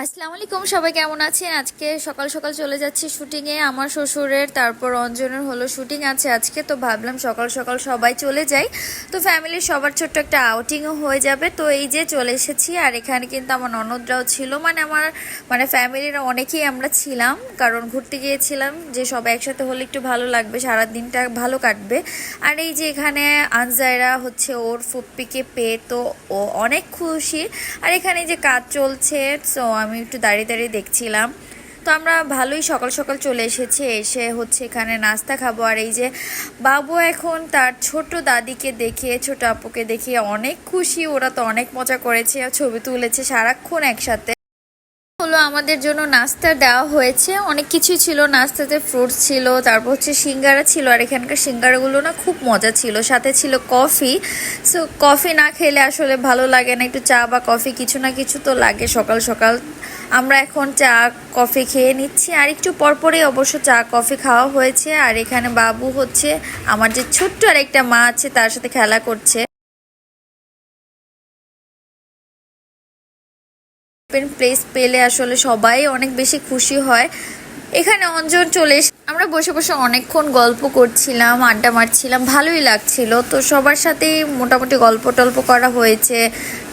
আসসালামু আলাইকুম, সবাই কেমন আছেন? আজকে সকাল সকাল চলে যাচ্ছি শুটিংয়ে। আমার শ্বশুরের তারপর অঞ্জনের হলো শুটিং আছে আজকে, তো ভাবলাম সকাল সকাল সবাই চলে যাই, তো ফ্যামিলির সবার ছোট্ট একটা আউটিংও হয়ে যাবে। তো এই যে চলে এসেছি, আর এখানে কিন্তু আমার ননদরাও ছিল, আমার ফ্যামিলির অনেকেই আমরা ছিলাম, কারণ ঘুরতে গিয়েছিলাম যে সবাই একসাথে হলে একটু ভালো লাগবে, সারা দিনটা ভালো কাটবে। আর এই যে এখানে আনজাইরা হচ্ছে ওর ফুপ্পিকে পেয়ে তো ও অনেক খুশি। আর এখানে যে কাজ চলছে, তো আমি একটু দাঁড়িয়ে দাঁড়িয়ে দেখছিলাম। তো আমরা ভালোই সকাল সকাল চলে এসেছি, এসে হচ্ছে এখানে নাস্তা খাবো। আর এই যে বাবু এখন তার ছোট দাদিকে দেখে, ছোট আপুকে দেখে অনেক খুশি। ওরা তো অনেক মজা করেছে, ছবি তুলেছে সারাক্ষণ একসাথে। হলো আমাদের জন্য নাস্তা দেওয়া হয়েছে, অনেক কিছু ছিল নাস্তাতে, ফ্রুটস ছিল, তারপর হচ্ছে সিঙ্গারা ছিল। আর এখানকার সিঙ্গারাগুলো না খুব মজা ছিল, সাথে ছিল কফি। সো কফি না খেলে আসলে ভালো লাগে না, একটু চা বা কফি কিছু না কিছু তো লাগে সকাল সকাল। আমরা এখন চা কফি খেয়ে নিচ্ছি, আর একটু পরপরই অবশ্য চা কফি খাওয়া হয়েছে। আর এখানে বাবু হচ্ছে আমার যে ছোট্ট আর একটা মা আছে তার সাথে খেলা করছে। প্লেস পেলে আসলে সবাই অনেক বেশি খুশি হয়। এখানে অঞ্জন চলে এসে আমরা বসে বসে অনেকক্ষণ গল্প করছিলাম, আড্ডা মারছিলাম, ভালোই লাগছিল। তো সবার সাথেই মোটামুটি গল্প টল্প করা হয়েছে,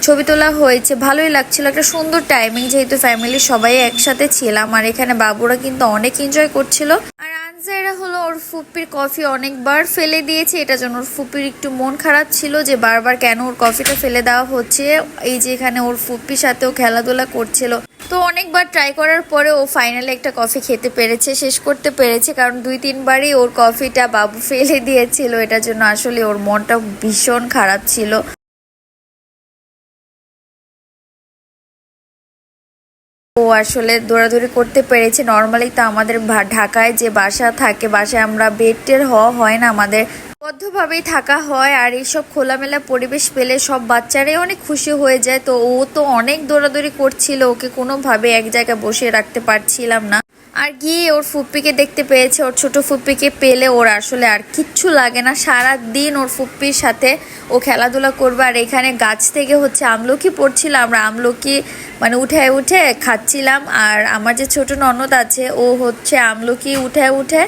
ছবি তোলা হয়েছে, ভালোই লাগছিল। একটা সুন্দর টাইমিং, যেহেতু ফ্যামিলি সবাই একসাথে ছিলাম। আর এখানে বাবুরা কিন্তু অনেক এনজয় করছিল। আর আনজাইরা হলো ওর ফুপির কফি অনেকবার ফেলে দিয়েছে, এটার জন্য ওর ফুপির একটু মন খারাপ ছিল যে বারবার কেন ওর কফিটা ফেলে দেওয়া হচ্ছে। এই যে এখানে ওর ফুপির সাথেও খেলাধুলা করছিল, তো অনেকবার ট্রাই করার পরে ও ফাইনালি একটা কফি খেতে পেরেছে, শেষ করতে পেরেছে। কারণ 2-3বারই ওর কফিটা বাবু ফেলে দিয়েছিল, এটার জন্য আসলে ওর মনটা ভীষণ খারাপ ছিল। ও আসলে দৌড়াদৌড়ি করতে পেরেছে। নর্মালি তো আমাদের ঢাকায় যে বাসা থাকে, বাসায় আমরা বেডের হওয়া হয় না, আমাদের বদ্ধভাবেই থাকা হয়। আর এইসব খোলামেলা পরিবেশ পেলে সব বাচ্চারাই অনেক খুশি হয়ে যায়। তো ও তো অনেক দৌড়াদৌড়ি করছিল, ওকে কোনোভাবে এক জায়গায় বসিয়ে রাখতে পারছিলাম না। আর গিয়ে ওর ফুপ্পিকে দেখতে পেয়েছে, ওর ছোট ফুপ্পিকে পেলে ওর আসলে আর কিচ্ছু লাগে না, সারা দিন ওর ফুপ্পির সাথে ও খেলাধুলা করবে। আর এখানে গাছ থেকে হচ্ছে আমলকি পড়ছিল, আমরা আমলকি উঠে উঠে খাচ্ছিলাম। আর আমার যে ছোট ননদ আছে, ও হচ্ছে আমলকি উঠে উঠে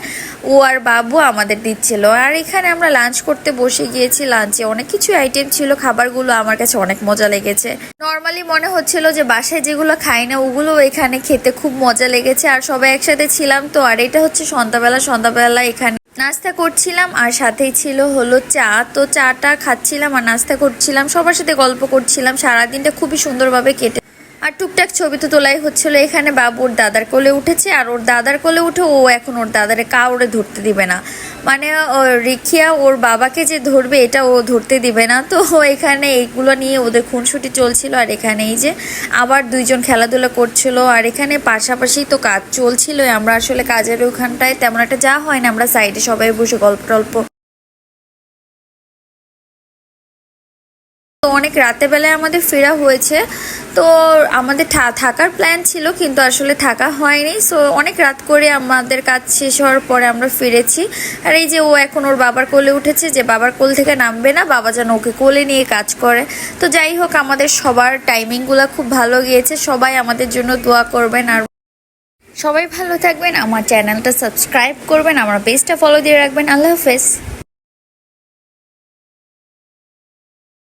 ও আর বাবু আমাদের দিচ্ছিল। আর এখানে আমরা লাঞ্চ করতে বসে গিয়েছি, লাঞ্চে অনেক কিছু আইটেম ছিল, খাবারগুলো আমার কাছে অনেক মজা লেগেছে। নর্মালি মনে হচ্ছিল যে বাসায় যেগুলো খাই না ওগুলো এখানে খেতে খুব মজা লেগেছে। আর সবাই একসাথে ছিলাম তো। আর এটা হচ্ছে সন্ধ্যাবেলা এখানে নাস্তা করছিলাম, আর সাথেই ছিল হলো চা। তো চাটা খাচ্ছিলাম আর নাস্তা করছিলাম, সবার সাথে গল্প করছিলাম। সারাদিনটা খুবই সুন্দরভাবে কেটে, আর টুকটাক ছবি তো তোলাই হচ্ছিল। এখানে বাবু ওর দাদার কোলে উঠেছে, আর ওর দাদার কোলে উঠে ও এখন ওর দাদারে কাউরে ধরতে দিবে না, রিখিয়া ওর বাবাকে যে ধরবে এটা ও ধরতে দিবে না। তো এখানে এইগুলো নিয়ে ওদের খুনসুটি চলছিল। আর এখানে এই যে আবার দুইজন খেলাধুলা করছিল, আর এখানে পাশাপাশি তো কাজ চলছিল। আমরা আসলে কাজের ওখানটায় তেমন একটা যা হয় না, আমরা সাইডে সবাই বসে গল্প টল্প। তো অনেক রাতে বেলায় আমাদের ফেরা হয়েছে, তো আমাদের থাকার প্ল্যান ছিল কিন্তু আসলে থাকা হয়নি। সো অনেক রাত করে আমাদের কাজ শেষ হওয়ার পরে আমরা ফিরেছি। আর এই যে ও এখন ওর বাবার কোলে উঠেছে, যে বাবার কোল থেকে নামবে না, বাবা যেন ওকে কোলে নিয়ে কাজ করে। তো যাই হোক, আমাদের সবার টাইমিংগুলো খুব ভালো গিয়েছে। সবাই আমাদের জন্য দোয়া করবেন, আর সবাই ভালো থাকবেন। আমার চ্যানেলটা সাবস্ক্রাইব করবেন, আমার পেজটা ফলো দিয়ে রাখবেন। আল্লাহ হাফেজ।